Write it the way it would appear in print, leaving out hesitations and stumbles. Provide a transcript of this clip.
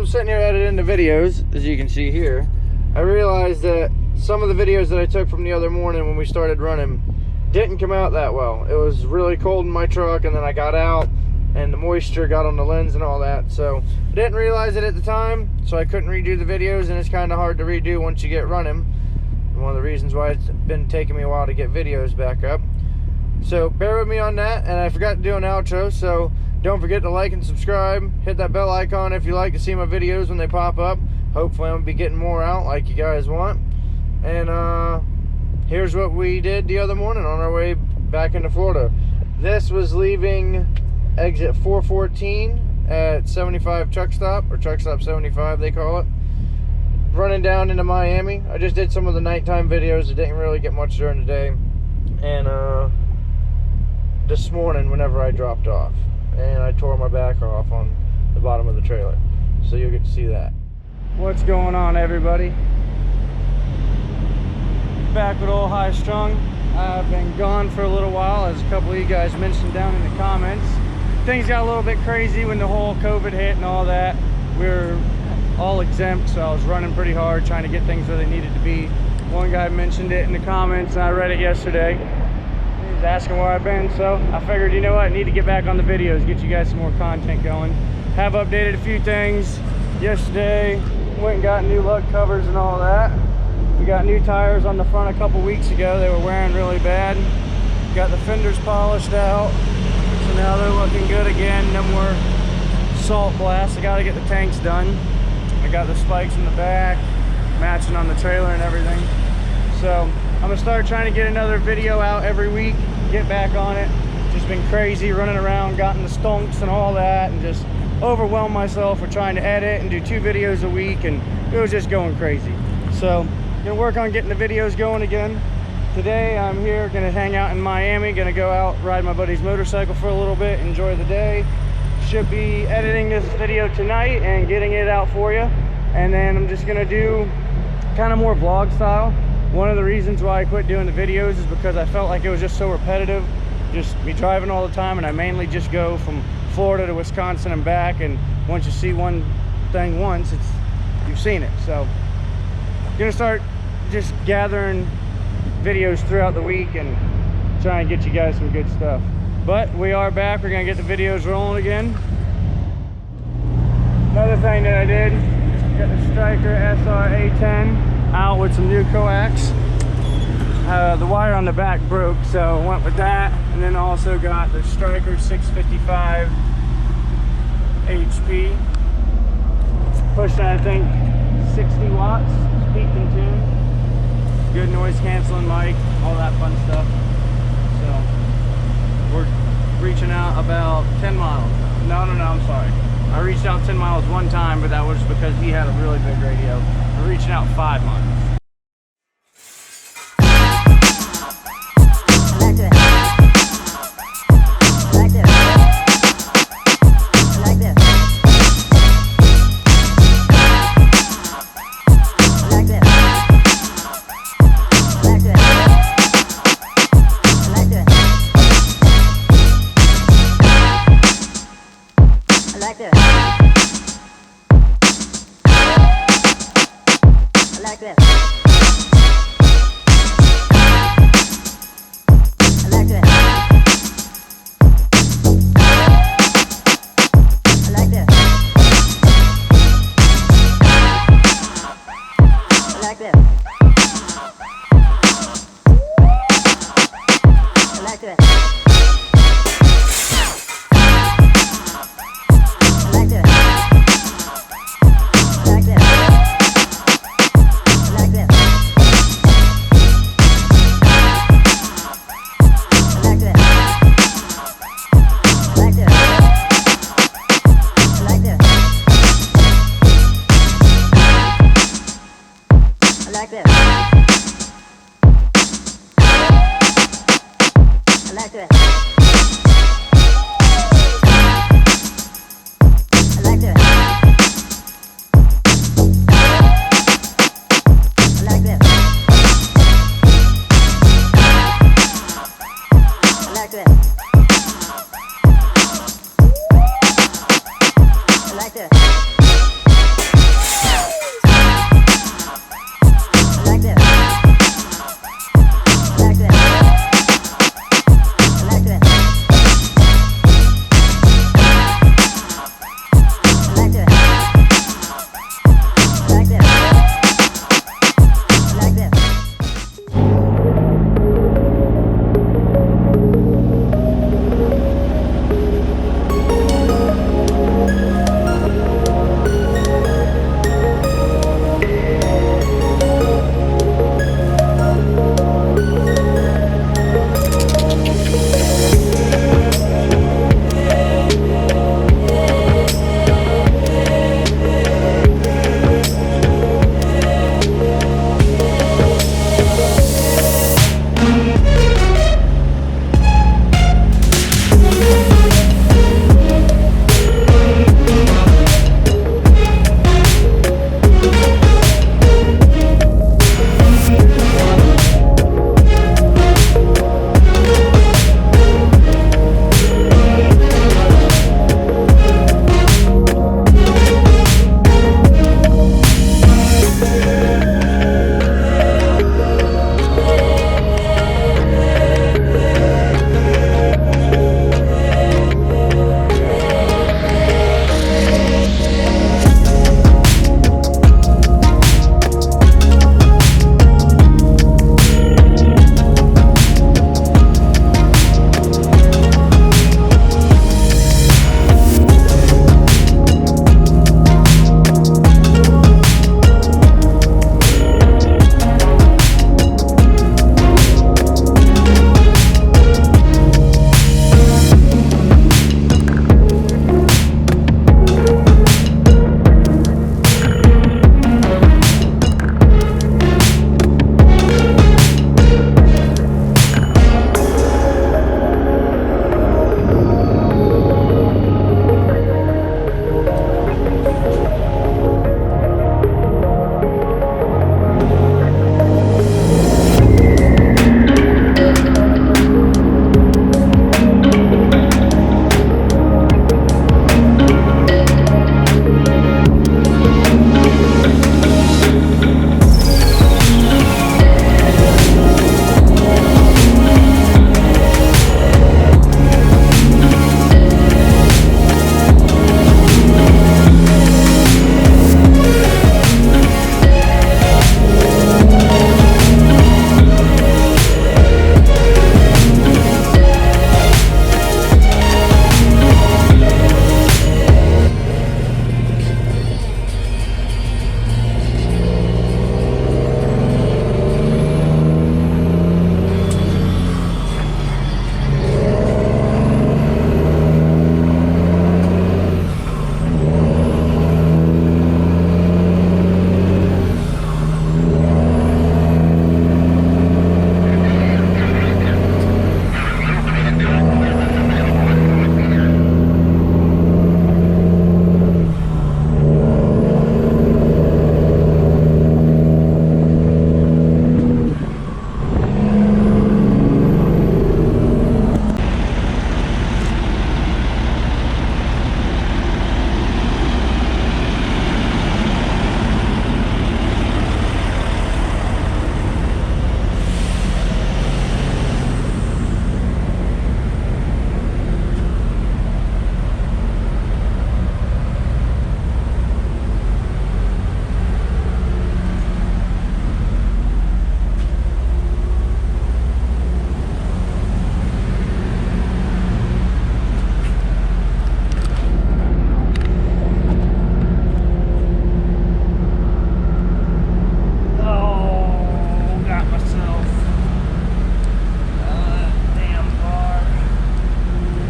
I'm sitting here editing the videos, as you can see here, I realized that some of the videos that I took from the other morning when we started running didn't come out that well. It was really cold in my truck, and then I got out and the moisture got on the lens and all that, so I didn't realize it at the time, so I couldn't redo the videos, and it's kind of hard to redo once you get running. One of the reasons why it's been taking me a while to get videos back up. So bear with me on that, and I forgot to do an outro, so don't forget to like and subscribe. Hit that bell icon if you like to see my videos when they pop up. Hopefully I'm gonna be getting more out like you guys want. And here's what we did the other morning on our way back into Florida. This was leaving exit 414 at 75 truck stop, or truck stop 75 they call it, running down into Miami. I just did some of the nighttime videos. It didn't really get much during the day. And this morning whenever I dropped off, and I tore my back off on the bottom of the trailer, so you'll get to see that. What's going on, everybody? Back with old High Strung. I've been gone for a little while, as a couple of you guys mentioned down in the comments. Things got a little bit crazy when the whole COVID hit and all that. We were all exempt, so I was running pretty hard trying to get things where they needed to be. One guy mentioned it in the comments, and I read it yesterday. He was asking where I've been, so I figured, you know what, I need to get back on the videos, get you guys some more content going. Have updated a few things. Yesterday, went and got new lug covers and all that. We got new tires on the front a couple weeks ago. They were wearing really bad. Got the fenders polished out, so now they're looking good again. No more salt blast. I gotta get the tanks done. I got the spikes in the back, matching on the trailer and everything. So I'm gonna start trying to get another video out every week, get back on it. Just been crazy running around, gotten the stonks and all that, and just overwhelmed myself with trying to edit and do 2 videos a week, and it was just going crazy. So gonna work on getting the videos going again. Today I'm here, gonna hang out in Miami, gonna go out, ride my buddy's motorcycle for a little bit, enjoy the day. Should be editing this video tonight and getting it out for you. And then I'm just gonna do kind of more vlog style. One of the reasons why I quit doing the videos is because I felt like it was just so repetitive, just me driving all the time, and I mainly just go from Florida to Wisconsin and back, and once you see one thing once, you've seen it. So I'm gonna start just gathering videos throughout the week and try and get you guys some good stuff. But we are back. We're gonna get the videos rolling again. Another thing that I did, got the Striker SR A10 out with some new coax. The wire on the back broke, so I went with that. And then also got the Striker 655 HP. Pushing, I think, 60 watts, peaked and tuned. Good noise canceling mic, all that fun stuff. So we're reaching out about 10 miles. No, I'm sorry. I reached out 10 miles one time, but that was because he had a really big radio. We're reaching out 5 miles.